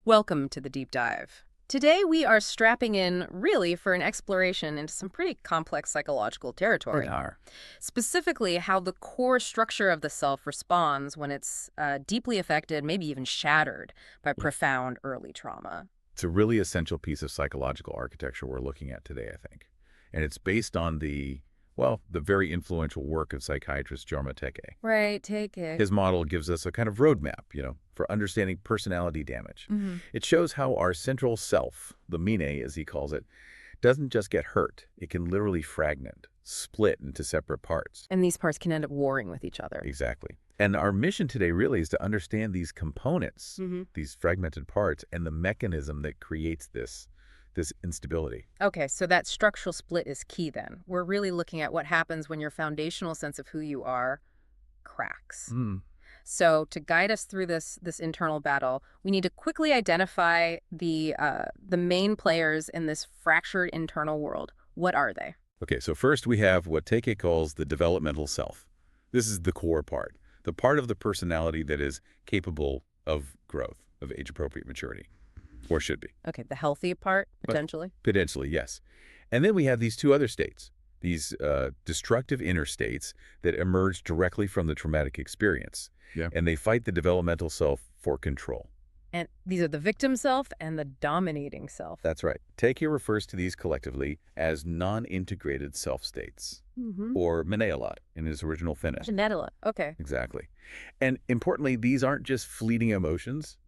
Welcome to the deep dive. Today we are strapping in really for an exploration into some pretty complex psychological territory. They are. Specifically, how the core structure of the self responds when it's deeply affected, maybe even shattered by Yeah. profound early trauma. It's a really essential piece of psychological architecture we're looking at today, I think. And it's based on the very influential work of psychiatrist Jorma Tähkä. Right, take it. His model gives us a kind of roadmap, for understanding personality damage. It shows how our central self, the mine as he calls it, doesn't just get hurt. It can literally fragment, split into separate parts. And these parts can end up warring with each other. Exactly. And our mission today really is to understand these components, these fragmented parts, and the mechanism that creates this instability. Okay, so that structural split is key then. We're really looking at what happens when your foundational sense of who you are cracks. So to guide us through this internal battle, we need to quickly identify the main players in this fractured internal world. What are they? Okay, so first we have what Tähkä calls the developmental self. This is the core part, the part of the personality that is capable of growth, of age-appropriate maturity, or should be. Okay, the healthy part, potentially. Potentially, yes. And then we have these two other states, these destructive inner states that emerge directly from the traumatic experience. Yeah. And they fight the developmental self for control. And these are the victim self and the dominating self. That's right. Tähkä refers to these collectively as non-integrated self-states, or Menealat in his original Finnish. Menealat, okay. Exactly. And importantly, these aren't just fleeting emotions,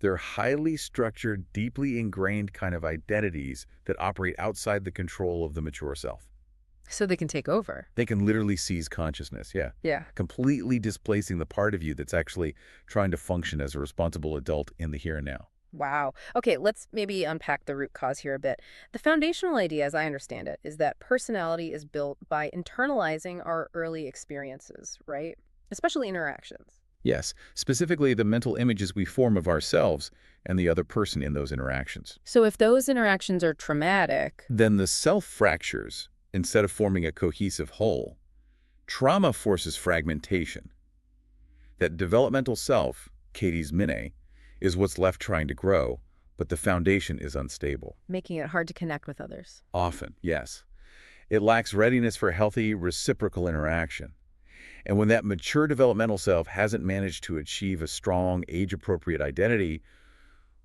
They're highly structured, deeply ingrained kind of identities that operate outside the control of the mature self. So they can take over. They can literally seize consciousness, Yeah. completely displacing the part of you that's actually trying to function as a responsible adult in the here and now. Wow. Okay, let's maybe unpack the root cause here a bit. The foundational idea, as I understand it, is that personality is built by internalizing our early experiences, right? Especially interactions. Yes, specifically the mental images we form of ourselves and the other person in those interactions. So if those interactions are traumatic, Then the self fractures instead of forming a cohesive whole. Trauma forces fragmentation. That developmental self, Katie's mine, is what's left trying to grow, but the foundation is unstable. making it hard to connect with others. Often, yes. It lacks readiness for healthy, reciprocal interaction. And when that mature developmental self hasn't managed to achieve a strong, age-appropriate identity,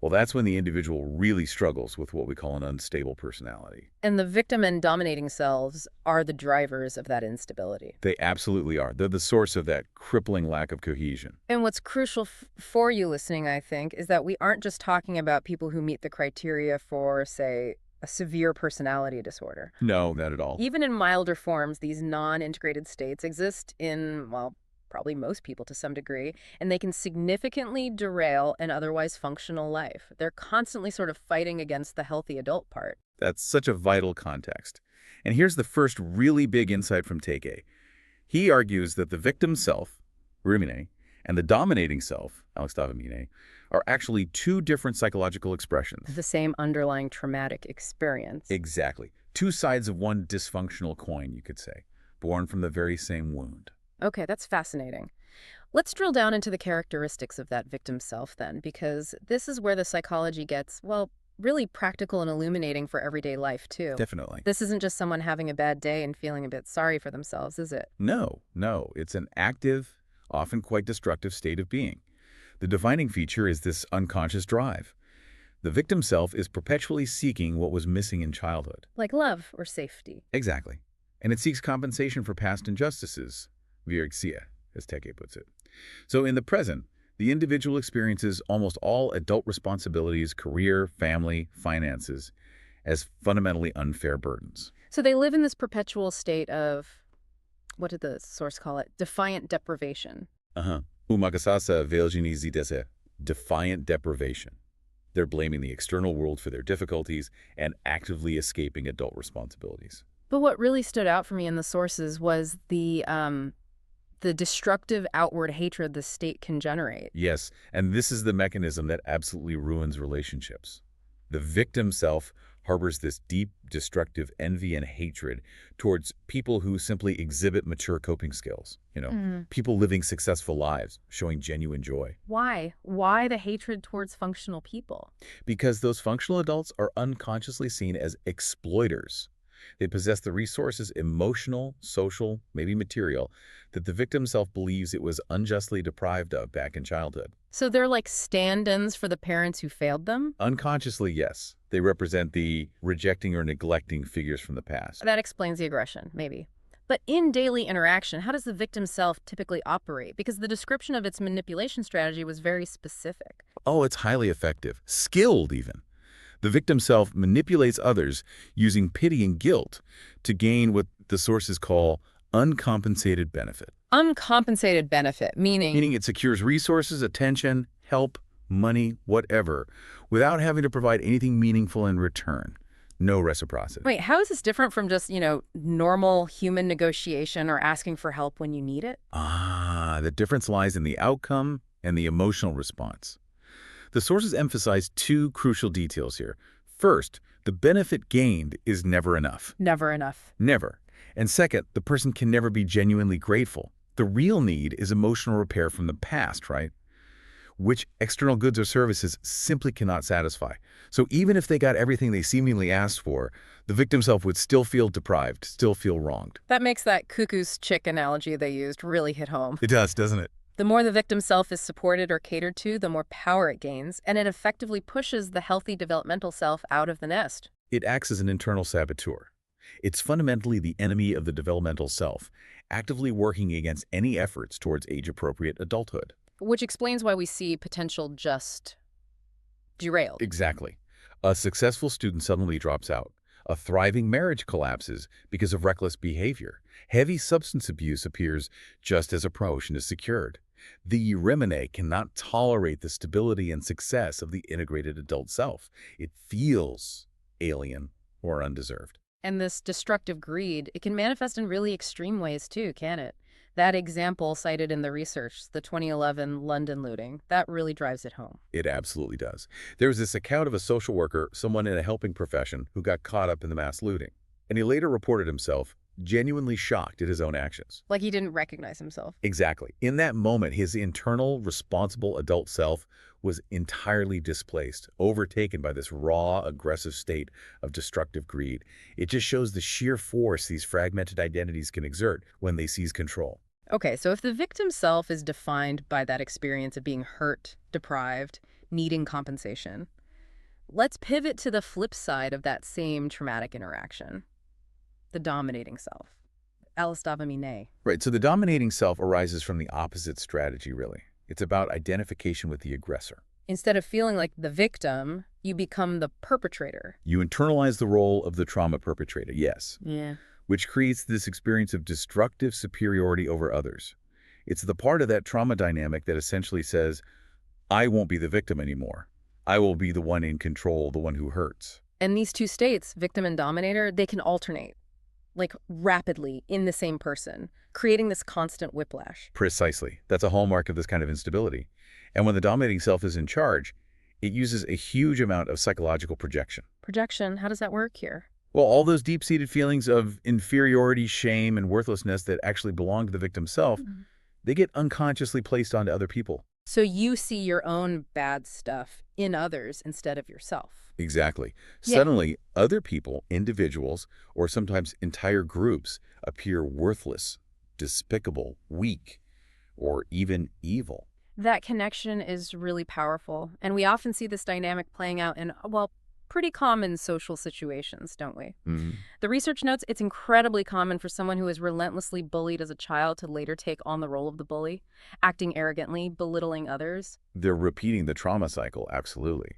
well, that's when the individual really struggles with what we call an unstable personality. And the victim and dominating selves are the drivers of that instability. They absolutely are. They're the source of that crippling lack of cohesion. And what's crucial for you listening, I think, is that we aren't just talking about people who meet the criteria for, say, a severe personality disorder. No, not at all. Even in milder forms, these non-integrated states exist in, well, probably most people to some degree, and they can significantly derail an otherwise functional life. They're constantly sort of fighting against the healthy adult part. That's such a vital context. And here's the first really big insight from Tähkä. He argues that the victim self, Rumine, and the dominating self, Alexstavamine, are actually two different psychological expressions. The same underlying traumatic experience. Exactly. Two sides of one dysfunctional coin, you could say, born from the very same wound. Okay, that's fascinating. Let's drill down into the characteristics of that victim self then, because this is where the psychology gets, well, really practical and illuminating for everyday life too. Definitely. This isn't just someone having a bad day and feeling a bit sorry for themselves, is it? No. It's an active, often quite destructive state of being. The defining feature is this unconscious drive. The victim self is perpetually seeking what was missing in childhood. Like love or safety. Exactly. And it seeks compensation for past injustices, virexia, as Tähkä puts it. So in the present, the individual experiences almost all adult responsibilities, career, family, finances, as fundamentally unfair burdens. So they live in this perpetual state of, what did the source call it? Defiant deprivation. Umakasasa veljinizidese, defiant deprivation. They're blaming the external world for their difficulties and actively escaping adult responsibilities. But what really stood out for me in the sources was the destructive outward hatred the state can generate. Yes, and this is the mechanism that absolutely ruins relationships. The victim self harbors this deep, destructive envy and hatred towards people who simply exhibit mature coping skills. People living successful lives, showing genuine joy. Why? Why the hatred towards functional people? Because those functional adults are unconsciously seen as exploiters. They possess the resources, emotional, social, maybe material, that the victim self believes it was unjustly deprived of back in childhood. So they're like stand-ins for the parents who failed them? Unconsciously, yes. They represent the rejecting or neglecting figures from the past. That explains the aggression, maybe. But in daily interaction, how does the victim self typically operate? Because the description of its manipulation strategy was very specific. Oh, it's highly effective. Skilled, even. The victim self manipulates others using pity and guilt to gain what the sources call uncompensated benefit. Uncompensated benefit, meaning? Meaning it secures resources, attention, help, money, whatever, without having to provide anything meaningful in return. No reciprocity. Wait, how is this different from just, normal human negotiation or asking for help when you need it? The difference lies in the outcome and the emotional response. The sources emphasize two crucial details here. First, the benefit gained is never enough. Never enough. Never. And second, the person can never be genuinely grateful. The real need is emotional repair from the past, right? Which external goods or services simply cannot satisfy. So even if they got everything they seemingly asked for, the victim self would still feel deprived, still feel wronged. That makes that cuckoo's chick analogy they used really hit home. It does, doesn't it? The more the victim self is supported or catered to, the more power it gains, and it effectively pushes the healthy developmental self out of the nest. It acts as an internal saboteur. It's fundamentally the enemy of the developmental self, actively working against any efforts towards age-appropriate adulthood. Which explains why we see potential just derailed. Exactly. A successful student suddenly drops out. A thriving marriage collapses because of reckless behavior. Heavy substance abuse appears just as a promotion is secured. The Remine cannot tolerate the stability and success of the integrated adult self. It feels alien or undeserved. And this destructive greed, it can manifest in really extreme ways too, can it? That example cited in the research, the 2011 London looting, that really drives it home. It absolutely does. There was this account of a social worker, someone in a helping profession, who got caught up in the mass looting. And he later reported himself genuinely shocked at his own actions. Like he didn't recognize himself. Exactly. In that moment, his internal, responsible adult self was entirely displaced, overtaken by this raw, aggressive state of destructive greed. It just shows the sheer force these fragmented identities can exert when they seize control. Okay, so if the victim self is defined by that experience of being hurt, deprived, needing compensation, let's pivot to the flip side of that same traumatic interaction. The dominating self. Alistavamine. Right, so the dominating self arises from the opposite strategy, really. It's about identification with the aggressor. Instead of feeling like the victim, you become the perpetrator. You internalize the role of the trauma perpetrator, yes. Yeah. Which creates this experience of destructive superiority over others. It's the part of that trauma dynamic that essentially says, I won't be the victim anymore. I will be the one in control, the one who hurts. And these two states, victim and dominator, they can alternate, like rapidly in the same person, creating this constant whiplash. Precisely. That's a hallmark of this kind of instability. And when the dominating self is in charge, it uses a huge amount of psychological projection. Projection, how does that work here? Well, all those deep-seated feelings of inferiority, shame, and worthlessness that actually belong to the victim self, they get unconsciously placed onto other people. So you see your own bad stuff in others instead of yourself. Exactly. Yeah. Suddenly, other people, individuals, or sometimes entire groups appear worthless, despicable, weak, or even evil. That connection is really powerful, and we often see this dynamic playing out in, well, pretty common social situations, don't we? The research notes it's incredibly common for someone who is relentlessly bullied as a child to later take on the role of the bully, acting arrogantly, belittling others. They're repeating the trauma cycle, absolutely.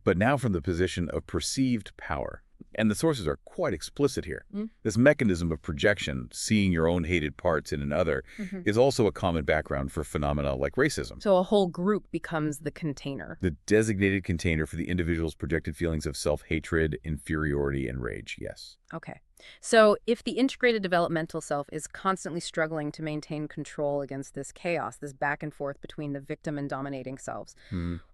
But now from the position of perceived power. And the sources are quite explicit here. This mechanism of projection, seeing your own hated parts in another, is also a common background for phenomena like racism. So a whole group becomes the container. The designated container for the individual's projected feelings of self-hatred, inferiority, and rage, yes. Okay. So if the integrated developmental self is constantly struggling to maintain control against this chaos, this back and forth between the victim and dominating selves,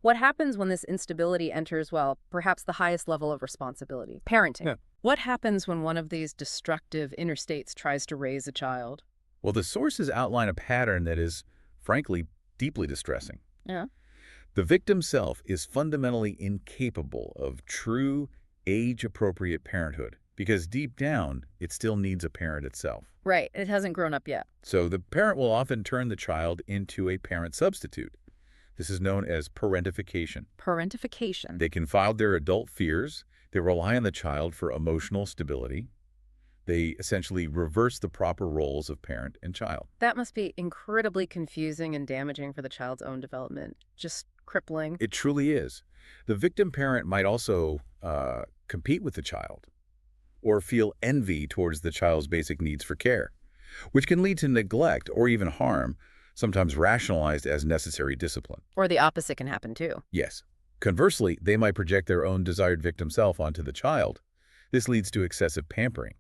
what happens when this instability enters, well, perhaps the highest level of responsibility, parenting? Yeah. What happens when one of these destructive inner states tries to raise a child? Well, the sources outline a pattern that is, frankly, deeply distressing. Yeah. The victim self is fundamentally incapable of true, age-appropriate parenthood because deep down, it still needs a parent itself. Right. It hasn't grown up yet. So the parent will often turn the child into a parent substitute. This is known as parentification. Parentification. They confound their adult fears. They rely on the child for emotional stability. They essentially reverse the proper roles of parent and child. That must be incredibly confusing and damaging for the child's own development. Just crippling. It truly is. The victim parent might also compete with the child or feel envy towards the child's basic needs for care, which can lead to neglect or even harm, sometimes rationalized as necessary discipline. Or the opposite can happen too. Yes. Conversely, they might project their own desired victim self onto the child. This leads to excessive pampering.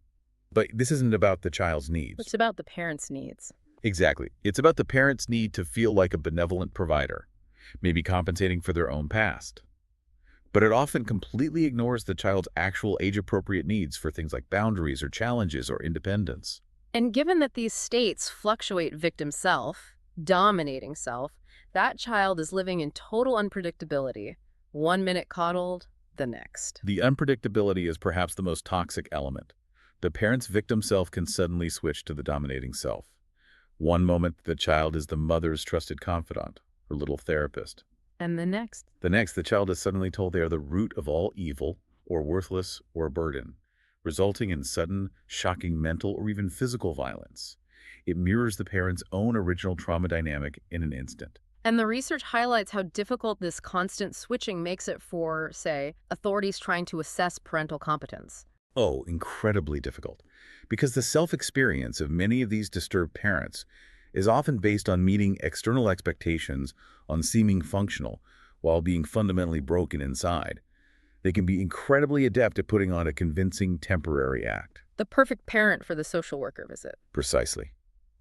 But this isn't about the child's needs. It's about the parent's needs. Exactly. It's about the parent's need to feel like a benevolent provider, maybe compensating for their own past. But it often completely ignores the child's actual age-appropriate needs for things like boundaries or challenges or independence. And given that these states fluctuate victim self, dominating self, that child is living in total unpredictability. 1 minute coddled, the next. The unpredictability is perhaps the most toxic element. The parent's victim self can suddenly switch to the dominating self. One moment, the child is the mother's trusted confidant, her little therapist. And the next? The next, the child is suddenly told they are the root of all evil, or worthless, or a burden, resulting in sudden, shocking mental or even physical violence. It mirrors the parent's own original trauma dynamic in an instant. And the research highlights how difficult this constant switching makes it for, say, authorities trying to assess parental competence. Oh, incredibly difficult. Because the self-experience of many of these disturbed parents is often based on meeting external expectations on seeming functional while being fundamentally broken inside. They can be incredibly adept at putting on a convincing temporary act. The perfect parent for the social worker visit. Precisely.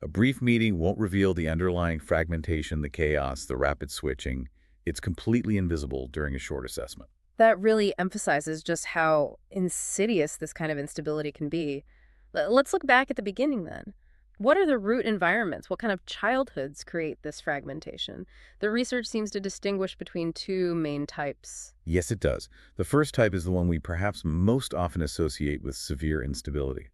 A brief meeting won't reveal the underlying fragmentation, the chaos, the rapid switching. It's completely invisible during a short assessment. That really emphasizes just how insidious this kind of instability can be. Let's look back at the beginning then. What are the root environments? What kind of childhoods create this fragmentation? The research seems to distinguish between two main types. Yes, it does. The first type is the one we perhaps most often associate with severe instability.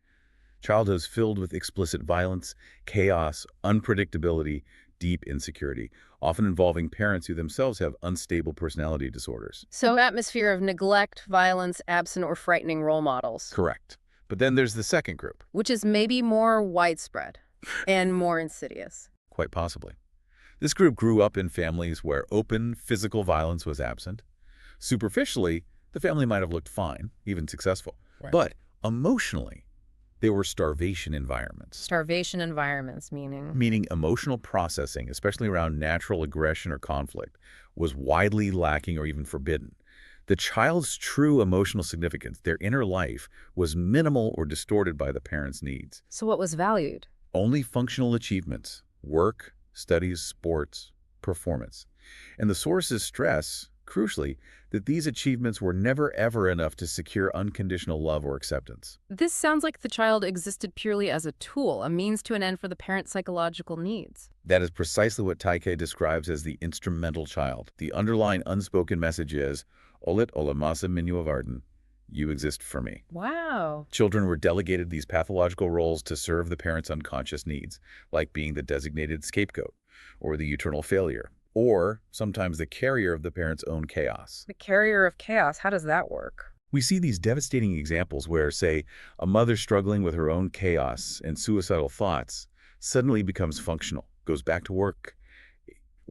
Childhoods filled with explicit violence, chaos, unpredictability, deep insecurity, often involving parents who themselves have unstable personality disorders. So atmosphere of neglect, violence, absent or frightening role models. Correct. But then there's the second group. Which is maybe more widespread and more insidious. Quite possibly. This group grew up in families where open physical violence was absent. Superficially, the family might have looked fine, even successful. Right. But emotionally, they were starvation environments. Starvation environments, meaning? Meaning emotional processing, especially around natural aggression or conflict, was widely lacking or even forbidden. The child's true emotional significance, their inner life, was minimal or distorted by the parent's needs. So what was valued? Only functional achievements, work, studies, sports, performance. And the sources stress, crucially, that these achievements were never ever enough to secure unconditional love or acceptance. This sounds like the child existed purely as a tool, a means to an end for the parent's psychological needs. That is precisely what Tähkä describes as the instrumental child. The underlying unspoken message is, Olet olemassa minua varten, you exist for me. Wow. Children were delegated these pathological roles to serve the parent's unconscious needs, like being the designated scapegoat, or the eternal failure, or sometimes the carrier of the parent's own chaos. The carrier of chaos, how does that work? We see these devastating examples where, say, a mother struggling with her own chaos and suicidal thoughts suddenly becomes functional, goes back to work,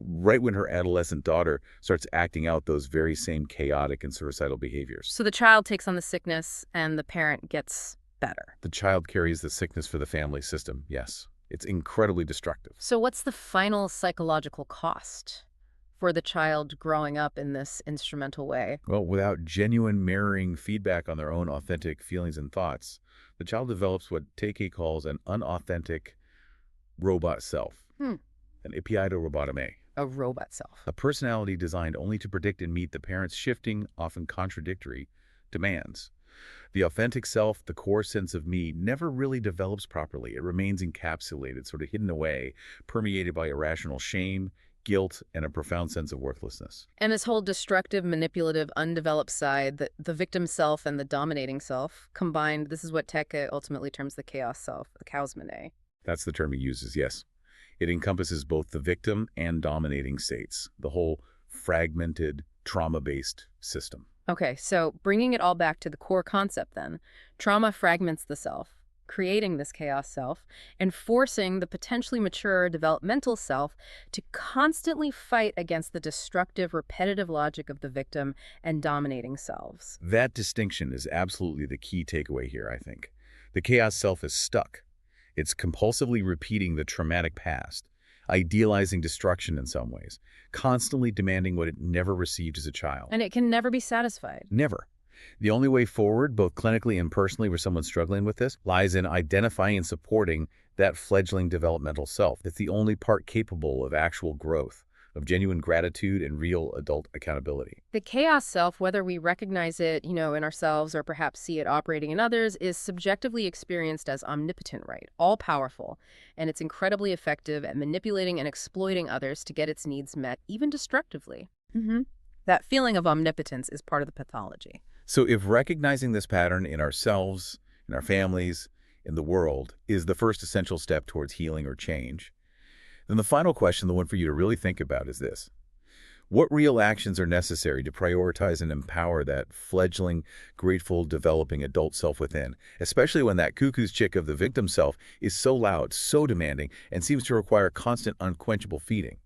right when her adolescent daughter starts acting out those very same chaotic and suicidal behaviors. So the child takes on the sickness and the parent gets better. The child carries the sickness for the family system, yes. It's incredibly destructive. So what's the final psychological cost? for the child growing up in this instrumental way. Well, without genuine mirroring feedback on their own authentic feelings and thoughts, the child develops what Tähkä calls an unauthentic robot self, an ipiato-robotome, A robot self. a personality designed only to predict and meet the parents' shifting, often contradictory, demands. The authentic self, the core sense of me, never really develops properly. It remains encapsulated, sort of hidden away, permeated by irrational shame, guilt, and a profound sense of worthlessness. And this whole destructive, manipulative, undeveloped side, the victim self and the dominating self, combined, this is what Tähkä ultimately terms the chaos self, the chaosmene. That's the term he uses, yes. It encompasses both the victim and dominating states, the whole fragmented, trauma-based system. Okay, so bringing it all back to the core concept then, trauma fragments the self, creating this chaos self, and forcing the potentially mature developmental self to constantly fight against the destructive, repetitive logic of the victim and dominating selves. That distinction is absolutely the key takeaway here, I think. The chaos self is stuck. It's compulsively repeating the traumatic past, idealizing destruction in some ways, constantly demanding what it never received as a child. And it can never be satisfied. Never. The only way forward, both clinically and personally for someone struggling with this, lies in identifying and supporting that fledgling developmental self. That's the only part capable of actual growth, of genuine gratitude and real adult accountability. The chaos self, whether we recognize it, in ourselves or perhaps see it operating in others, is subjectively experienced as omnipotent, right? All-powerful. And it's incredibly effective at manipulating and exploiting others to get its needs met, even destructively. That feeling of omnipotence is part of the pathology. So if recognizing this pattern in ourselves, in our families, in the world, is the first essential step towards healing or change, then the final question, the one for you to really think about, is this. What real actions are necessary to prioritize and empower that fledgling, grateful, developing adult self within, especially when that cuckoo's chick of the victim self is so loud, so demanding, and seems to require constant, unquenchable feeding?